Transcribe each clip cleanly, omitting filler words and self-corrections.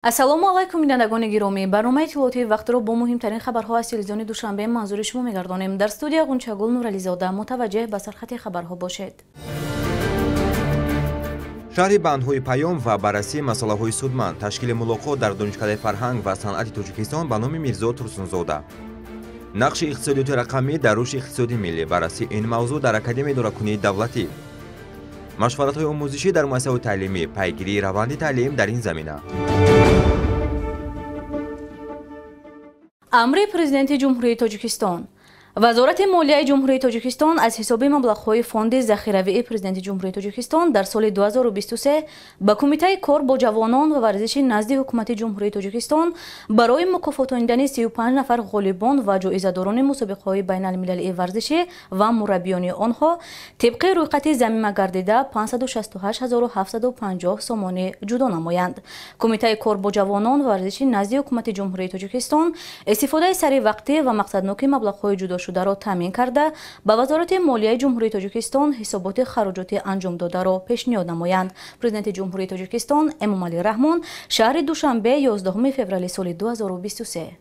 ассалому алайкум бинандагони гиромӣ, барномаи иттилоотии вақтро бо муҳимтарин хабарҳо аз телевизиони душанбе манзури шумо мегардонем. Дар студия Ғунчагул Нурализода, мутаваҷҷеҳ ба сархати хабарҳо бошед. шарҳи бандҳои паём ва баррасии масъалаҳои судманд, ташкили мулоқот дар донишкадаи фарҳанг ва санъати Тоҷикистон ба номи Мирзо Турсунзода. нақши иқтисодиёти рақамӣ дар рушди иқтисоди миллӣ, барраси ин мавзӯъ дар Академияи идоракунии давлатӣ. машваратҳои омӯзишӣ дар муассисаҳои таълимӣ, пайгирии раванди таълим дар ин замина. амри президенти ҷумҳурии Тоҷикистон. вазорати молияи ҷумҳурии Тоҷикистон аз ҳисоби маблағҳои фонди захиравии президенти ҷумҳурии Тоҷикистон дар соли 2023 ба Кумитаи кор бо ҷавонон ва варзиши назди ҳукумати ҷумҳурии Тоҷикистон барои мукофотондани 35 нафар ғолибон ва ҷоизадорони мусобиқаҳои байналмилалии варзишӣ ва мураббиёни онҳо тибқи рӯйхати замима гардида 568750 сомонӣ ҷудо намоянд. Кумитаи кор бо ҷавонон ва варзиши назди ҳукумати ҷумҳурии Тоҷикистон истифодаи саривақтӣ ва мақсадноки маблағҳои ҷудошударо таъмин карда ба вазорати молияи ҷумҳурии Тоҷикистон ҳисоботи хароҷоти анҷомдодаро пешниҳод намоянд. Президенти ҷумҳурии Тоҷикистон Эмомалӣ Раҳмон шаҳри Душанбе 11 феврали соли 2023.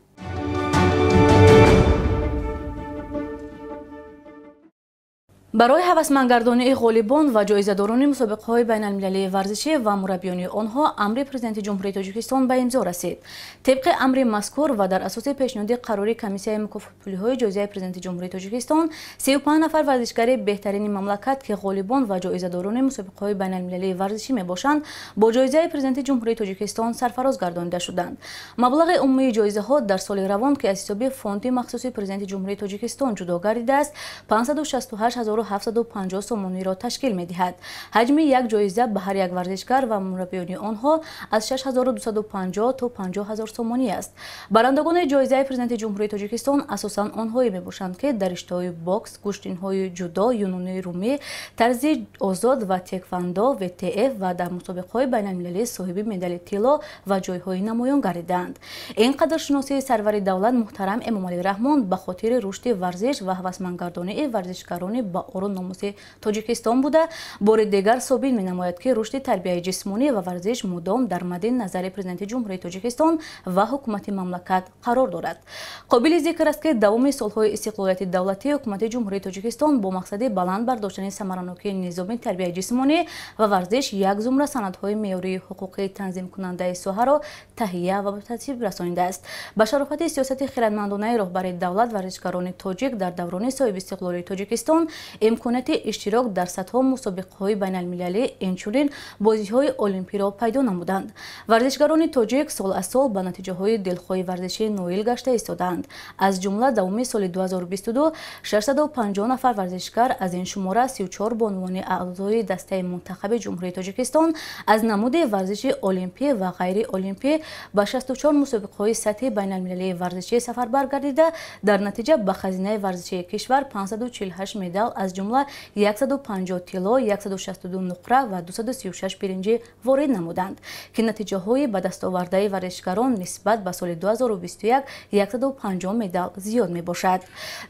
барои ҳавасмандгардонии ғолибон ва ҷоизадорони мусобиқаҳои байналмилалии варзишӣ ва мураббиёни онҳо амри президенти ҷумҳурии Тоҷикистон ба имзо расид. тибқи амри мазкур ва дар асоси пешниҳоди қарори комиссияи мукофотпулиҳои ҷоизаи президенти ҷумҳурии Тоҷикистон 35 нафар варзишгари беҳтарини мамлакат ки ғолибон ва ҷоизадорони мусобиқаҳои байналмилалии варзишӣ мебошанд бо ҷоизаи президенти ҷумҳурии Тоҷикистон сарфароз гардонида шуданд. маблағи умумии ҷоизаҳо дар соли равон ки аз ҳисоби фонди махсуси президенти ҷумҳурии Тоҷикистон ҷудо гардидааст 568750 сомониро ташкил медиҳад. ҳаҷми як ҷоиза ба ҳар як варзишгар ва мураббиёни онҳо аз 6250 то 50000 сомонӣ аст. барандагони ҷоизаи президенти ҷумҳурии Тоҷикистон асосан онҳое мебошанд ки дар риштаҳои бокс, куштинҳои ҷудо, юнонии румӣ, тарзи озод ва теквандо, ВТФ ва дар мусобиқаҳои байналмилалӣ соҳиби медали тилло ва ҷойҳои намоён гардидаанд. ин қадршиносии сарвари давлат муҳтарам Эмомалӣ Раҳмон ба хотири рушди варзиш ва ҳавасмандгардонии варзишгарони ба ору номуси Тоҷикистон буда бори дигар собит менамояд ки рушди тарбияи ҷисмонӣ ва варзиш мудом дар мадди назари президенти ҷумҳурии Тоҷикистон ва ҳукумати мамлакат қарор дорад. қобили зикр аст ки давоми солҳои истиқлолияти давлатии ҳукумати ҷумҳурии Тоҷикистон бо мақсади баланд бардоштани самаранокии низоми тарбияи ҷисмонӣ ва варзиш як зумра санадҳои меъёрии ҳуқуқии танзимкунандаи соҳаро таҳия ва ба тартиб расонидааст. ба шарофати сиёсати хиратмандонаи роҳбари давлат варзишгарони тоҷик дар даврони соҳиби истиқлолии Тоҷикистон имконияти иштирок дар сатҳо мусобиқаҳои байналмилалӣ инчунин бозиҳои олимпиро пайдо намуданд. варзишгарони тоҷик сол аз сол ба натиҷаҳои дилхоҳи варзишӣ ноил гашта истодаанд. аз ҷумла давоми соли 2022 650 нафар варзишгар, аз ин шумора 34 бонувони аъзои дастаи мунтахаби ҷумҳурии Тоҷикистон аз намуди варзиши олимпӣ ва ғайри олимпӣ ба 64 мусобиқаҳои сатҳи байналмилалии варзишӣ сафарбар гардида, дар натиҷа ба хазинаи варзишии кишвар 548 медал, аз ҷумла 150 тилло, 162 нуқра ва 236 биринҷӣ ворид намуданд, ки натиҷаҳои ба дастовардаи варзишгарон нисбат ба соли 2021 150 медал зиёд мебошад.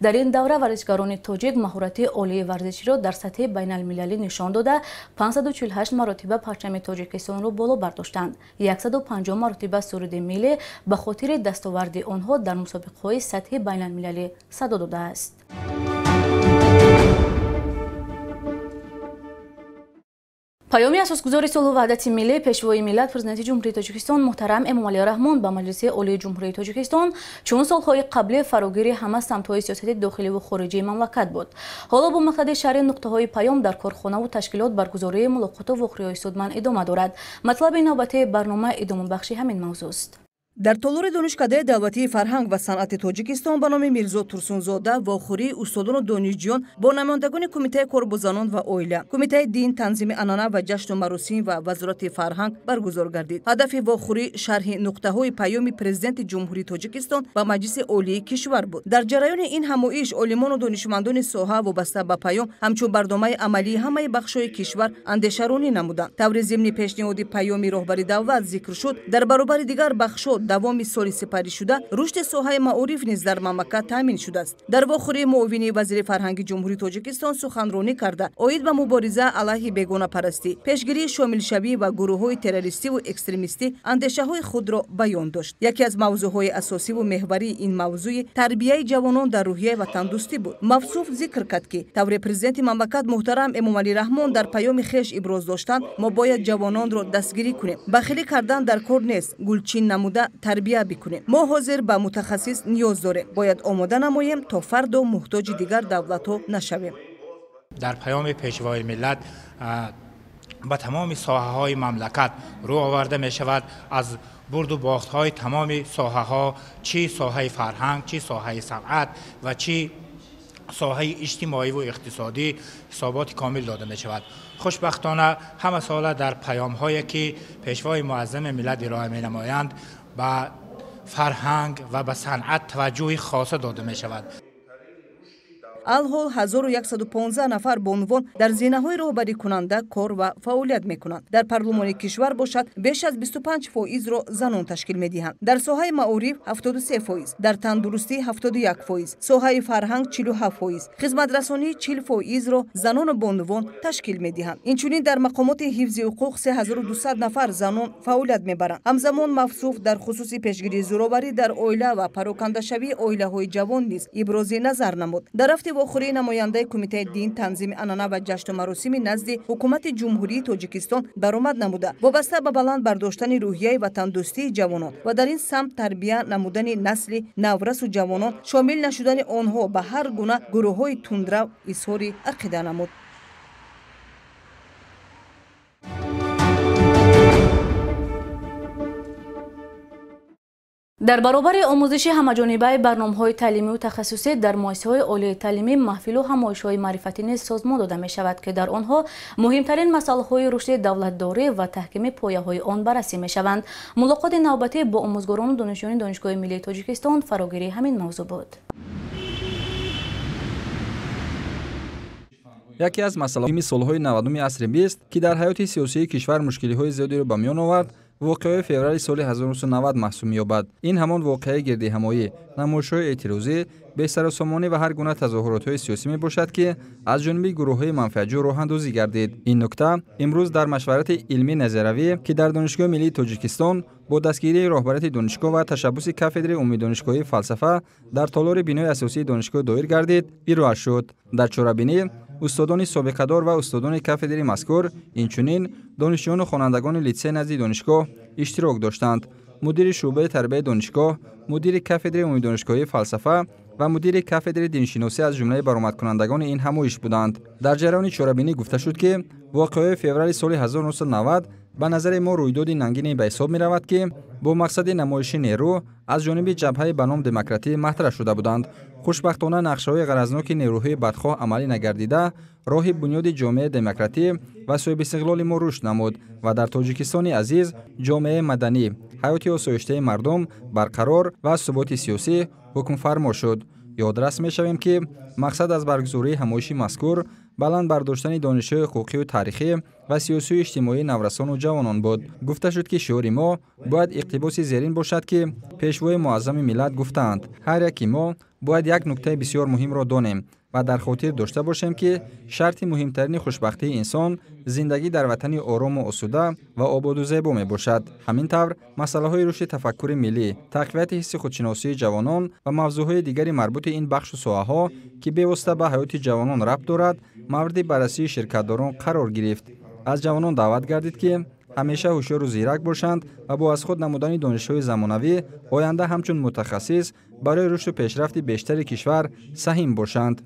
дар ин давра варзишгарони тоҷик маҳорати олии варзиширо дар сатҳи байналмилалӣ нишон дода 548 маротиба парчами Тоҷикистонро боло бардоштанд. 150 маротиба суруди миллӣ ба хотири дастоварди онҳо дар мусобиқаҳои сатҳи байналмилалӣ садо додааст. паёми асосгузори сулҳу ваҳдати миллӣ пешвои миллат президенти ҷумҳурии Тоҷикистон муҳтарам Эмомалӣ Раҳмон ба Маҷлиси олии ҷумҳурии Тоҷикистон чун солҳои қаблӣ фарогири ҳама самтҳои сиёсати дохиливу хориҷии мамлакат буд. ҳоло бо мақсади шаҳри нуқтаҳои паём дар корхонаву ташкилот баргузории мулоқоту вохӯриҳои судманд идома дорад. матлаби навбатии барнома идомабахши ҳамин мавзӯъст. дар толори донишкадаи давлатии фарҳанг ва санъати Тоҷикистон ба номи Мирзо Турсунзода вохӯрии устодону донишҷӯён бо намояндагони Кумитаи кор бо занон ва оила, Кумитаи дин, танзими анъана ва ҷашну маросим ва вазорати фарҳанг баргузор гардид. ҳадафи вохӯрӣ шарҳи нуқтаҳои паёми президенти ҷумҳурии Тоҷикистон ва Маҷлиси олии кишвар буд. дар ҷараёни ин ҳамоиш олимону донишмандони соҳа вобаста ба паём ҳамчун барномаи амалии ҳамаи бахшҳои кишвар андешаронӣ намуданд. таври зимни пешниҳоди паёми роҳбари давлат зикр шуд, дар баробари дигар бахшҳо давоми соли сипарӣ шуда рушди соҳаи маориф низ дар мамлакат таъмин шудааст. Дар вохӯрии муовини вазири фарҳанги ҷумҳурии Тоҷикистон суханронӣ карда оид ба мубориза алайҳи бегонапарастӣ, пешгирии шомилшавӣ ва гурӯҳҳои террористиву экстремистӣ андешаҳои худро баён дошт. Яке аз мавзӯъҳои асосиву меҳварии ин мавзӯи тарбияи ҷавонон дар рӯҳияи ватандӯстӣ буд. Мавсуф зикр кард, ки тавре президенти мамлакат муҳтарам Эмомалӣ Раҳмон дар паёми хеш иброз доштанд: мо бояд ҷавононро дастгирӣ кунем, бахилӣ кардан дар кор нест, гулчин намуда тарбия бикунем. Мо ҳозир ба мутахассис ниёз дорем, бояд омода намоем то фарду муҳтоҷи дигар давлатҳо нашавем. дар паёми пешвои миллат ба тамоми соҳаҳои мамлакат рӯ оварда мешавад. аз бурду бохтҳои тамоми соҳаҳо, чӣ соҳаи фарҳанг, чӣ соҳаи санъат ва чӣ соҳаи иҷтимоиву иқтисодӣ ҳисоботи комил дода мешавад. хушбахтона ҳама сола дар паёмҳое ки пешвои муаззами миллат ироа менамоянд ба фарҳанг ва ба санъат таваҷҷӯҳи хоса дода мешавад. алҳол 1115 нафар бо унвон дар зинаҳои роҳбарикунанда кор ва фаъолият мекунанд. Дар парлумони кишвар бошад беш аз 25%ро занон ташкил медиҳанд. Дар соҳаи маориф 73%, дар тандурустӣ 71%, соҳаи фарҳанг 47%, хизматрасонӣ 40%ро занону бо унвон ташкил медиҳанд. Инчунин дар мақомоти ҳифзи ҳуқуқ 3200 нафар занон фаъолият мебаранд. ҳамзамон Мавсуф дар хусуси пешгирии зӯроварӣ дар оила ва парокандашавии оилаҳои ҷавон низ ибрози назар намуд. Дар рафти вохӯрии намояндаи Кумитаи дин, танзими анъана ва ҷашну маросими назди ҳукумати ҷумҳурии Тоҷикистон даромад намуда, вобаста ба баланд бардоштани рӯҳияи ватандӯстии ҷавонон ва дар ин самт тарбия намудани насли наврасу ҷавонон, шомил нашудани онҳо ба ҳар гуна гурӯҳҳои тундрав изҳори ақида намуд. дар баробари омӯзиши ҳамаҷонибаи барномаҳои таълимию тахассусӣ дар муассисаҳои олияи таълимӣ маҳфилу ҳамоишҳои маърифатӣ низ созмон дода мешавад, ки дар онҳо муҳимтарин масъалаҳои рушди давлатдорӣ ва таҳкими пояҳои он баррасӣ мешаванд. мулоқоти навбатӣ бо омӯзгорону донишҷӯёни Донишгоҳи Миллии Тоҷикистон фарогирии ҳамин мавзӯъ буд. яке аз масъалаҳои солҳои 90-уми асри 20 ки дар ҳаёти сиёсии кишвар мушкилиҳои зиёдеро ба миён овард, воқеаи феврали соли 1990 маҳсуб меёбад. ин ҳамон воқеаи гирдиҳамоӣ, намоишҳои эътирозӣ, бесаросомонӣ ва ҳар гуна тазоҳуротҳои сиёсӣ мебошад, ки аз ҷониби гурӯҳҳои манфиатҷӯ роҳандозӣ гардид. ин нукта имрӯз дар машварати илмӣ назаравӣ, ки дар Донишгоҳи Миллии Тоҷикистон бо дастгирии роҳбарияти донишгоҳ ва ташаббуси кафедраи умумии донишгоҳии фалсафа дар толори бинои асосии донишгоҳ доир гардид, ироа шуд. дар чорабинӣ устодони собиқадор ва устодони кафедраи мазкур, инчунин донишҷӯёну хонандагони литсей назди донишгоҳ иштирок доштанд. мудири шуъбаи тарбияи донишгоҳ, мудири кафедраи умумии донишгоҳии фалсафа ва мудири кафедраи диншиносӣ аз ҷумлаи баромадкунандагони ин ҳамоиш буданд. дар ҷараёни чорабинӣ гуфта шуд, ки воқеаҳои феврали соли 1990 ба назари мо рӯйдоди нангине ба ҳисоб меравад, ки бо мақсади намоиши нерӯ аз ҷониби ҷабҳаи ба ном демократӣ маҳтараш шуда буданд. хушбахтона нақшаҳои ғаразноки нерӯҳои бадхоҳ амалӣ нагардида, роҳи бунёди ҷомеаи демократӣ ва соҳибистиқлоли мо рушд намуд ва дар Тоҷикистони азиз ҷомеаи маданӣ, ҳаёти осоиштаи мардум барқарор ва суботи сиёсӣ ҳукмфармо шуд. ёдрас мешавем, ки мақсад аз баргузории ҳамоиши мазкур баланд бардоштани донишҳои ҳуқуқию тарихӣ ва сиёсию иҷтимоии наврасону ҷавонон буд. гуфта шуд, ки шиори мо бояд иқтибоси зерин бошад, ки пешвои муаззами миллат гуфтаанд: ҳар яки мо бояд як нуктаи бисёр муҳимро донем ва дар хотир дошта бошем, ки шарти муҳимтарини хушбахтии инсон зиндагӣ дар ватани орому осуда ва ободу зебо мебошад. ҳамин тавр масъалаҳои рушди тафаккури миллӣ, тақвияти ҳисси худшиносии ҷавонон ва мавзӯъҳои дигари марбути ин бахшу соҳаҳо, ки бевосита ба ҳаёти ҷавонон рабт дорад, мавриди баррасии ширкатдорон қарор гирифт. аз ҷавонон даъват гардид, ки ҳамеша ҳушёру зирак бошанд ва бо аз худ намудани донишҳои замонавӣ оянда ҳамчун мутахассис барои рушду пешрафти бештари кишвар саҳим бошанд.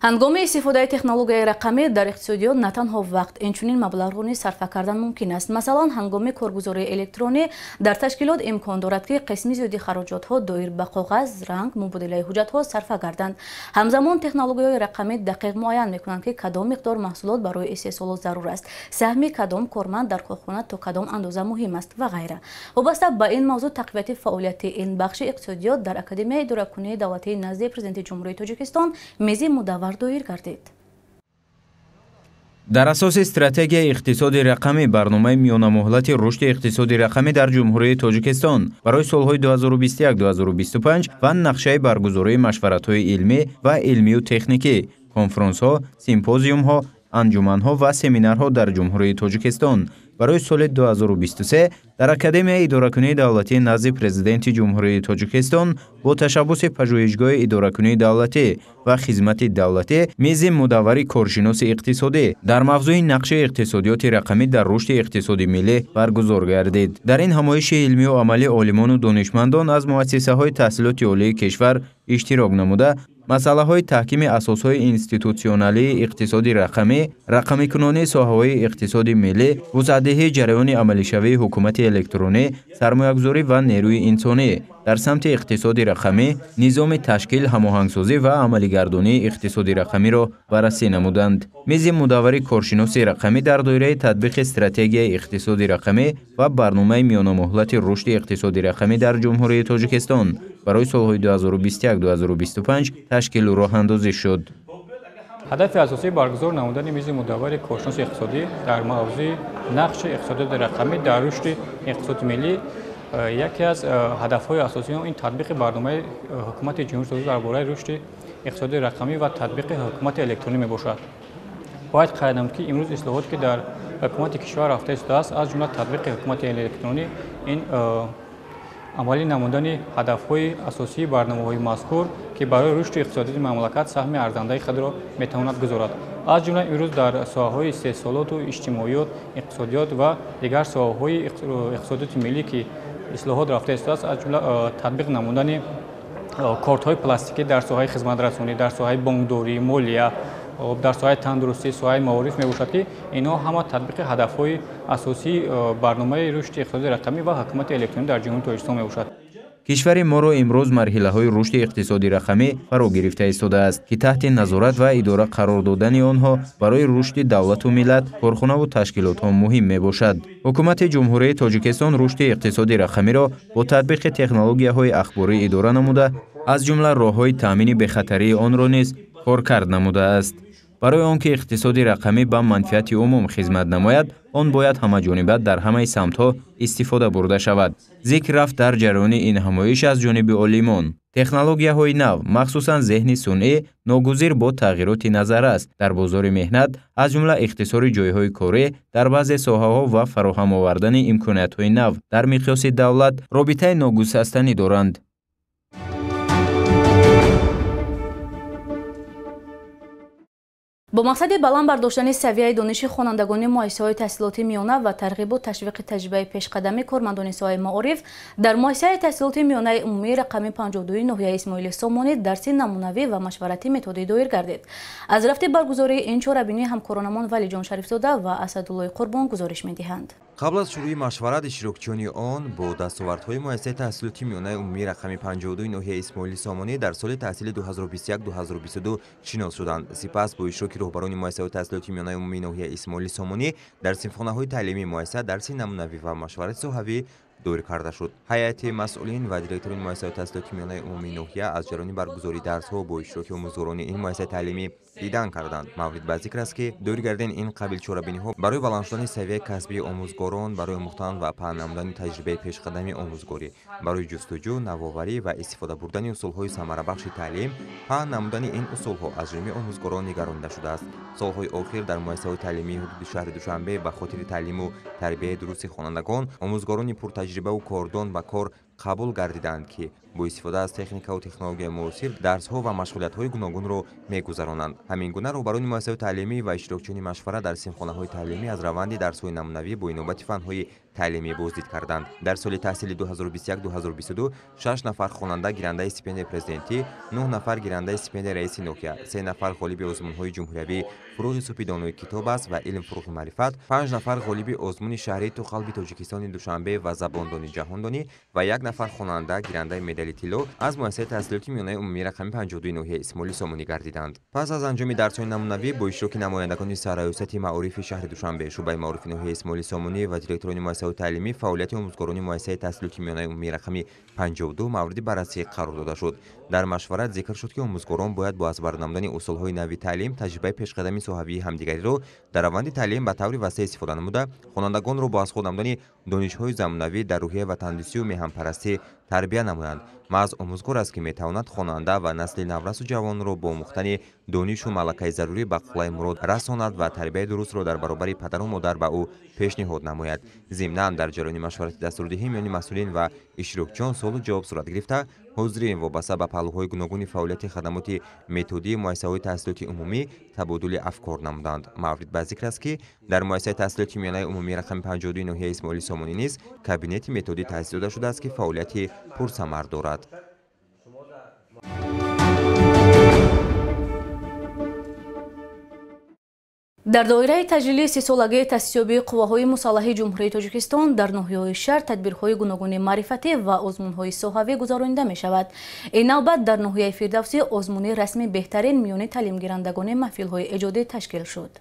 ҳангоми истифодаи технологияи рақамӣ дар иқтисодиёт на танҳо вақт, инчунин маблағҳоро низ сарфа кардан мумкин аст. Масалан, ҳангоми коргузории электронӣ дар ташкилот имкон дорад, ки қисми зиёди хароҷотҳо доир ба коғаз, ранг, мубодилаи ҳуҷҷатҳо сарфа гарданд. ҳамзамон технологияи рақамӣ дақиқ муайян мекунанд, ки кадом миқдор маҳсулот барои истеҳсолот зарур аст, саҳми кадом корманд дар корхона то кадом андоза муҳим аст ва ғайра. вобаста ба ин мавзӯъ тақвияти фаъолияти ин бахши иқтисодиёт дар Академияи идоракунии давлатии назди Президенти Ҷумҳурии Тоҷикистон мези мудаввар доир гардид. дар асоси стратегияи иқтисоди рақамӣ барномаи миёнамуҳлати рушди иқтисоди рақамӣ дар ҷумҳурии Тоҷикистон барои солҳои 2021-2025 ва нақшаи баргузории машваратҳои илмӣ ва илмию техникӣ, конферансҳо, симпозиумҳо, анҷуманҳо ва семинарҳо дар ҷумҳурии Тоҷикистон барои соли 2023 дар Академияи идоракунии давлатӣ назди президенти ҷумҳурии Тоҷикистон бо ташаббуси пажӯҳишгоҳи идоракунии давлатӣ ва хизмати давлатӣ мизи мудаввари коршиноси иқтисодӣ дар мавзӯи нақши иқтисодиёти рақамӣ дар рушди иқтисоди миллӣ баргузор гардид. Дар ин ҳамоиши илмию амалӣ олимону донишмандон аз муассисаҳои таҳсилоти олии кишвар иштирок намуда масъалаҳои таҳкими асосҳои институтсионалии иқтисоди рақамӣ, рақамикунонии соҳаҳои иқтисоди миллӣ, вусъатдиҳии ҷараёни амалишавии ҳукумати электронӣ, сармоягузорӣ ва нерӯи инсонӣ дар самти иқтисоди рақамӣ, низоми ташкил, ҳамоҳангсозӣ ва амалигардонии иқтисоди рақамиро баррасӣ намуданд. мизи мудаввари коршиноси рақамӣ дар доираи татбиқи стратегияи иқтисоди рақамӣ ва барномаи миёнамуҳлати рушди иқтисоди рақамӣ дар ҷумҳурии Тоҷикистон барои солҳои 2021-2025 ташкилу роҳандозӣ шуд. ҳадафи асосии баргузор намудани мизи мудаввари коршиноси иқтисодӣ дар мавзӯи нақши иқтисодиёти рақамӣ дар рушди иқтисоди миллӣ яке аз ҳадафҳои асосии он ин татбиқи барномаи ҳукумати ҷумҳурии Тоҷикистон дар бораи рушди иқтисоди рақамӣ ва татбиқи ҳукумати электронӣ мебошад. бояд қайд намуд ки имрӯз ислоҳоте ки дар ҳукумати кишвар рафта истодааст, аз ҷумла татбиқи ҳукумати электронӣ ин амалӣ намудани ҳадафҳои асосии барномаҳои мазкур ки барои рушди иқтисодии мамлакат саҳми арзандаи худро метавонад гузорад. аз ҷумла имрӯз дар соҳаҳои истеҳсолоту иҷтимоиёт, иқтисодиёт ва дигар соҳаҳои иқтисодиёти миллӣ ки ислоҳот рафта истодааст, аз ҷумла татбиқ намудани кортҳои пластикӣ дар соҳаи хизматрасонӣ, дар соҳаи бонкдорӣ, молия, дар соҳаи тандурустӣ, соҳаи маориф мебошад ки инҳо ҳама татбиқи ҳадафҳои асосии барномаи рушди иқтисодии рақамӣ ва ҳукумати электронӣ дар ҷумҳурии Тоҷикистон мебошад. кишвари моро имрӯз марҳилаҳои рушди иқтисоди рақамӣ фаро гирифта истодааст ки таҳти назорат ва идора қарор додани онҳо барои рушди давлату миллат, корхонаву ташкилотҳо муҳим мебошад. ҳукумати ҷумҳурии Тоҷикистон рушди иқтисоди рақамиро бо татбиқи технологияҳои ахборӣ идора намуда, аз ҷумла роҳҳои таъмини бехатарии онро низ коркард намудааст. барои он ки иқтисоди рақамӣ ба манфиати умум хизмат намояд, он бояд ҳамаҷониба дар ҳамаи самтҳо истифода бурда шавад. зикр рафт дар ҷараёни ин ҳамоиш аз ҷониби олимон. технологияҳои нав, махсусан зеҳни сунъӣ, ногузир бо тағйироти назар аст дар бозори меҳнат, аз ҷумла ихтисори ҷойҳои корӣ дар баъзе соҳаҳо ва фароҳам овардани имкониятҳои нав дар миқёси давлат робитаи ногусастанӣ доранд. бо мақсади баланд бардоштани савияи дониши хонандагони муассисаҳои таҳсилоти миёна ва тарғибу ташвиқи таҷрибаи пешқадами кормандони соҳаи маориф дар муассисаи таҳсилоти миёнаи умумии рақами 52 ноҳияи Исмоили Сомонӣ дарси намунавӣ ва машварати методӣ доир гардид. аз рафти баргузории ин чорабинӣ ҳамкоронамон Валиҷон Шарифзода ва Асадуллои Қурбон гузориш медиҳанд. қабл аз шурӯи машварат иштирокчиёни он бо дастовардҳои муассисаи таҳсилоти миёнаи умумии рақами 52 ноҳияи Исмоили Сомонӣ дар соли таҳсили 2021-2022 шинос шуданд. сипас бо иштироки роҳбарони муассисаҳои таҳсилоти миёнаи умумии ноҳияи Исмоили Сомонӣ дар синфхонаҳои таълимии муассиса дарси намунавӣ ва машварати соҳавӣ доир карда шуд. ҳайати масъулин ва директори муассисаҳои таҳсилоти миёнаи умумии ноҳия аз ҷараёни баргузории дарсҳо бо иштироки омӯзгорони ин муассисаи таълимӣ дидан карданд. маврид ба зикр аст ки доир гардани ин қабил чорабиниҳо барои баланд шудани савияи касбии омӯзгорон, барои омӯхтан ва паҳн намудани таҷрибаи пешқадами омӯзгорӣ, барои ҷустуҷӯ, навоварӣ ва истифода бурдани усулҳои самарабахши таълим, паҳн намудани ин усулҳо аз ҷониби омӯзгорон нигаронида шудааст. солҳои охир дар муассисаҳои таълимии ҳудуди шаҳри Душанбе ба хотири таълиму тарбияи дурусти хонандагон омӯзгорони пуртаҷрибаву кордон ба кор қабул гардиданд ки бо истифода аз техникаву технологияи муосир дарсҳо ва машғулиятҳои гуногунро мегузаронанд. ҳамин гуна роҳбарони муассисаҳои таълимӣ ва иштирокчиёни машвара дар синфхонаҳои таълимӣ аз раванди дарсҳои намунавӣ бо инобати фанҳои таълимӣ боздид карданд. дар соли таҳсили 2021-2022 6 нафар хонанда гирандаи стипендияи президентӣ, 9 нафар гирандаи стипендияи раиси ноҳия, 3 нафар ғолиби озмунҳои ҷумҳуриявӣ фурӯғи субҳи донои китоб аст ва илм фурӯғи маърифат, 5 нафар ғолиби озмуни шаҳри ту қалби Тоҷикистони Душанбе ва забондони ҷаҳондонӣ ва 1 нафар хонанда гирандаи медали тилло аз муассисаи таҳсилоти миёнаи умумии рақами 52 ноҳияи Исмоили Сомонӣ гардиданд. Пас аз анҷоми дарсҳои намунавӣ бо иштироки намояндагони сарраёсати маорифи шаҳри Душанбе, шуъбаи маорифи ноҳияи Исмоили Сомонӣ ва директорони муассисаҳои таълимӣ, фаъолияти омӯзгорони муассисаи таҳсилоти миёнаи умумии рақами 52 мавриди баррасӣ қарор дода шуд. дар машварат зикр шуд ки омӯзгорон бояд бо азбарнамудани усулҳои нави таълим таҷрибаи пешқадами соҳавии ҳамдигариро дар раванди таълим ба таври васеъ истифода намуда, хонандагонро бо аз худ намудани донишҳои замонавӣ дар рӯҳия ватандӯстию меҳанпарастӣ тарбия намоянд. маҳз омӯзгор аст ки метавонад хонанда ва насли наврасу ҷавонро бо омӯхтани донишу малакаи зарурӣ ба қуллаи мурод расонад ва тарбияи дурустро дар баробари падару модар ба ӯ пешниҳод намояд. зимнан дар ҷараёни машварати дастурдиҳӣ миёни масъулин ва иштирокчиён суолу ҷавоб сурат гирифта, ҳозирин вобаста ба паҳлӯҳои гуногуни фаъолияти хадамоти методии муассисаҳои таҳсилоти умумӣ табодули афкор намуданд. маврид ба зикр аст ки дар муассисаи таҳсилоти миёнаи умумии рақами 52 ноҳияи Исмоили Сомонӣ низ кабинети методӣ таъсис дода шудааст ки фаъолияти пурсамар дорад. дар доираи таҷлили сисолагии таъсисёбии қувваҳои мусаллаҳи ҷумҳурии Тоҷикистон дар ноҳияҳои шаҳр тадбирҳои гуногуни маърифатӣ ва озмунҳои соҳавӣ гузаронида мешавад. Ин навбат дар ноҳияи Фирдавсӣ озмуни расми беҳтарин миёни таълимгирандагони маҳфилҳои эҷодӣ ташкил шуд.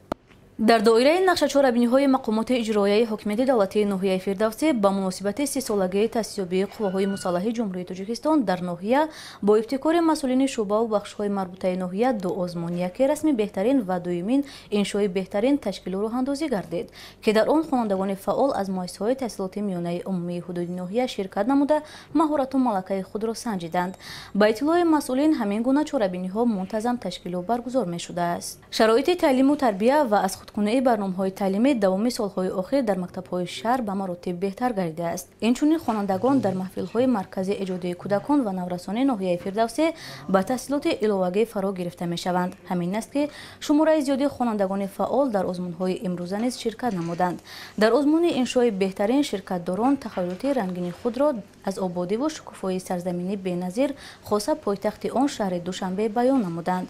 дар доираи нақшачорабиниҳои мақомоти иҷроияи ҳокимияти давлатии ноҳияи Фирдавсӣ ба муносибати сисолагии таъсисёбии қувваҳои мусаллаҳи ҷумҳурии Тоҷикистон дар ноҳия бо ибтикори масъулини шуъбаву бахшҳои марбутаи ноҳия ду озмун, яке расми беҳтарин ва дуюмин иншои беҳтарин ташкилу роҳандозӣ гардид, ки дар он хонандагони фаъол аз муассисаҳои таҳсилоти миёнаи умумии ҳудуди ноҳия ширкат намуда маҳорату малакаи худро санҷиданд. ба иттилои масъулин ҳамин гуна чорабиниҳо мунтазам ташкилу баргузор мешудааст. шароити таълиму тарбия ва аз худкунии барномаҳои таълимӣ давоми солҳои охир дар мактабҳои шаҳр ба маротиб беҳтар гардидааст. инчунин хонандагон дар маҳфилҳои маркази эҷодии кӯдакон ва наврасони ноҳияи Фирдавсӣ ба таҳсилоти иловагӣ фаро гирифта мешаванд. ҳамин аст ки шумораи зиёди хонандагони фаъол дар озмунҳои имрӯза низ ширкат намуданд. дар озмуни иншои беҳтарин ширкатдорон тахаyyулоти рангини худро аз ободиву шукуфои сарзамини беназир хоса пойтахти он шаҳри Душанбе баён намуданд.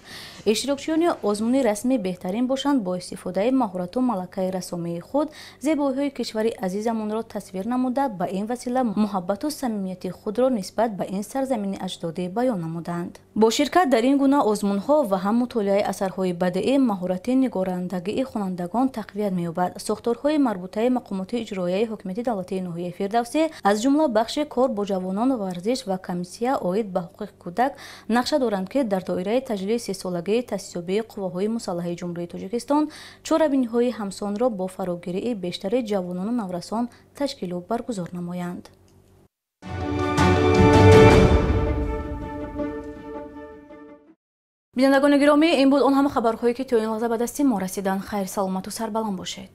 иштирокчиёни озмуни расми беҳтарин бошанд бо истифодаи маҳорату малакаи расомии худ зебоиҳои кишвари азизамонро тасвир намуда ба ин васила муҳаббату самимияти худро нисбат ба ин сарзамини аҷдодӣ баён намуданд. бо ширкат дар ин гуна озмунҳо ва ҳам мутолиаи асарҳои бадеӣ маҳорати нигорандагии хонандагон тақвият меёбад. сохторҳои марбутаи мақомоти иҷроияи ҳокимияти давлатии ноҳияи Фирдавсӣ аз ҷумла бахши кор бо ҷавонон, варзиш ва комиссия оид ба ҳуқуқи кӯдак нақша доранд ки дар доираи таҷлили сисолагии таъсисёбии қувваҳои мусаллаҳи ҷумҳурии Тоҷикистон чорабиниҳои ҳамсонро бо фарогирии бештари ҷавонону наврасон ташкилу баргузор намоянд. бинандагони гиромӣ, ин буд он ҳама хабарҳое ки то ин лаҳза ба дасти мо расиданд. хайр, саломату сарбаланд бошед.